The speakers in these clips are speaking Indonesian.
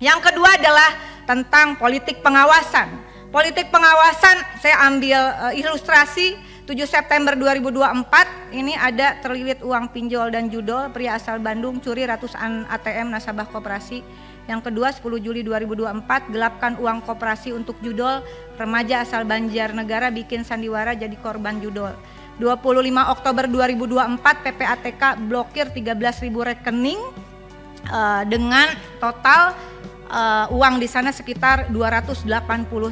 Yang kedua adalah tentang politik pengawasan. Politik pengawasan saya ambil ilustrasi 7 September 2024 ini ada terlilit uang pinjol dan judol, pria asal Bandung curi ratusan ATM nasabah koperasi. Yang kedua 10 Juli 2024 gelapkan uang koperasi untuk judol, remaja asal Banjarnegara bikin sandiwara jadi korban judol. 25 Oktober 2024 PPATK blokir 13.000 rekening dengan total uang di sana sekitar 280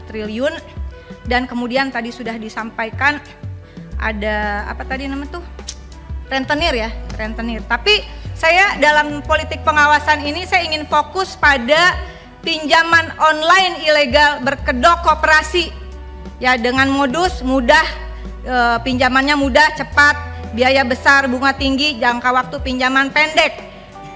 triliun. Dan kemudian tadi sudah disampaikan ada apa tadi namanya tuh? Rentenir ya, rentenir. Tapi saya dalam politik pengawasan ini saya ingin fokus pada pinjaman online ilegal berkedok koperasi. Ya, dengan modus mudah, pinjamannya mudah, cepat, biaya besar, bunga tinggi, jangka waktu pinjaman pendek.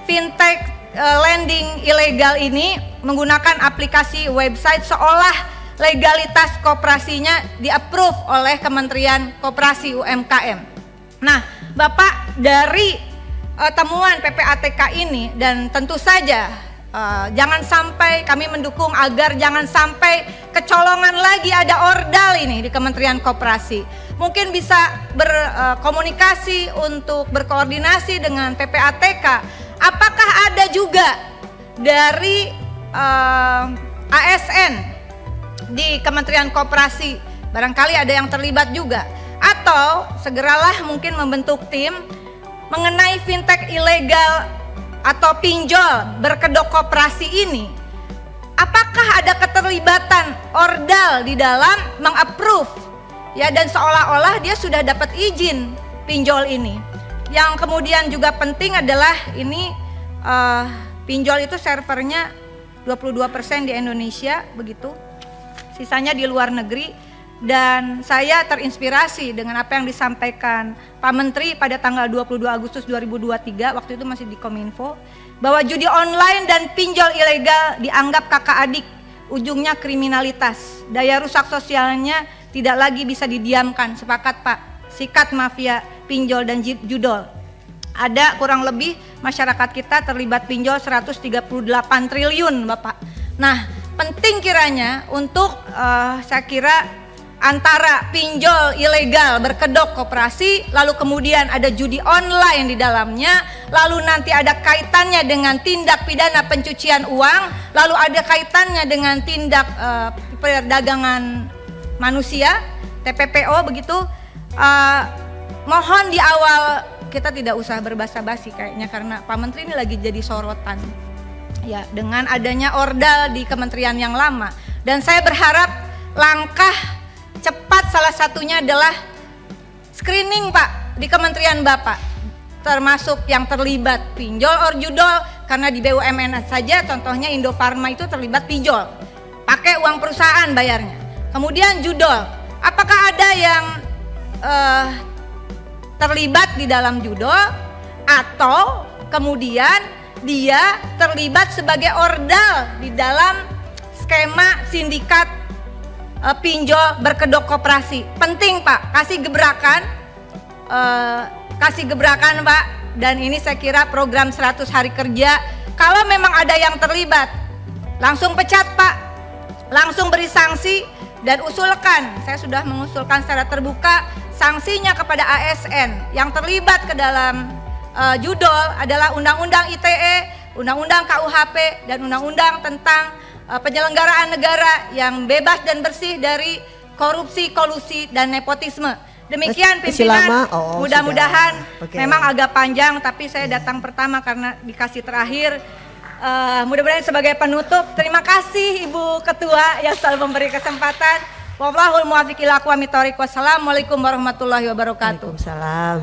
Fintech lending ilegal ini menggunakan aplikasi website seolah legalitas koperasinya di-approve oleh Kementerian Koperasi UMKM. Nah, Bapak, dari temuan PPATK ini dan tentu saja jangan sampai kami mendukung agar jangan sampai kecolongan lagi ada ordal ini di Kementerian Koperasi. Mungkin bisa berkomunikasi untuk berkoordinasi dengan PPATK. Apakah ada juga dari ASN di Kementerian Koperasi? Barangkali ada yang terlibat juga. Atau segeralah mungkin membentuk tim mengenai fintech ilegal atau pinjol berkedok koperasi ini. Apakah ada keterlibatan ordal di dalam mengapprove ya, dan seolah-olah dia sudah dapat izin pinjol ini. Yang kemudian juga penting adalah ini pinjol itu servernya 22% di Indonesia begitu, sisanya di luar negeri. Dan saya terinspirasi dengan apa yang disampaikan Pak Menteri pada tanggal 22 Agustus 2023, waktu itu masih di Kominfo, bahwa judi online dan pinjol ilegal dianggap kakak adik, ujungnya kriminalitas. Daya rusak sosialnya tidak lagi bisa didiamkan. Sepakat Pak, sikat mafia pinjol dan judol. Ada kurang lebih masyarakat kita terlibat pinjol 138 triliun Bapak. Nah, penting kiranya untuk saya kira antara pinjol ilegal berkedok koperasi, lalu kemudian ada judi online di dalamnya, lalu nanti ada kaitannya dengan tindak pidana pencucian uang, lalu ada kaitannya dengan tindak perdagangan manusia, TPPO begitu. Mohon di awal kita tidak usah berbasa-basi kayaknya, karena Pak Menteri ini lagi jadi sorotan ya dengan adanya ordal di kementerian yang lama. Dan saya berharap langkah cepat salah satunya adalah screening Pak di kementerian Bapak, termasuk yang terlibat pinjol or judol, karena di BUMN saja contohnya Indofarma itu terlibat pinjol, pakai uang perusahaan bayarnya. Kemudian judol, apakah ada yang terlibat di dalam judol atau kemudian dia terlibat sebagai ordal di dalam skema sindikat pinjol berkedok koperasi. Penting Pak, kasih gebrakan Pak. Dan ini saya kira program 100 hari kerja, kalau memang ada yang terlibat langsung pecat Pak, langsung beri sanksi dan usulkan. Saya sudah mengusulkan secara terbuka sanksinya kepada ASN yang terlibat ke dalam judol adalah Undang-Undang ITE, Undang-Undang KUHP, dan Undang-Undang tentang penyelenggaraan negara yang bebas dan bersih dari korupsi, kolusi, dan nepotisme. Demikian pimpinan, mudah-mudahan memang agak panjang, tapi saya datang pertama karena dikasih terakhir. Mudah-mudahan sebagai penutup, terima kasih Ibu Ketua yang selalu memberi kesempatan. Wallahul muwaffiq ila aqwamit thoriq. Wassalamualaikum warahmatullahi wabarakatuh. Waalaikumsalam.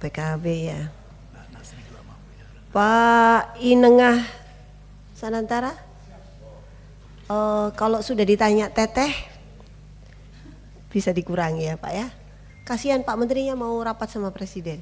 PKB ya. Pak Inengah Sanantara, kalau sudah ditanya teteh bisa dikurangi ya Pak ya. Kasihan Pak Menterinya mau rapat sama Presiden.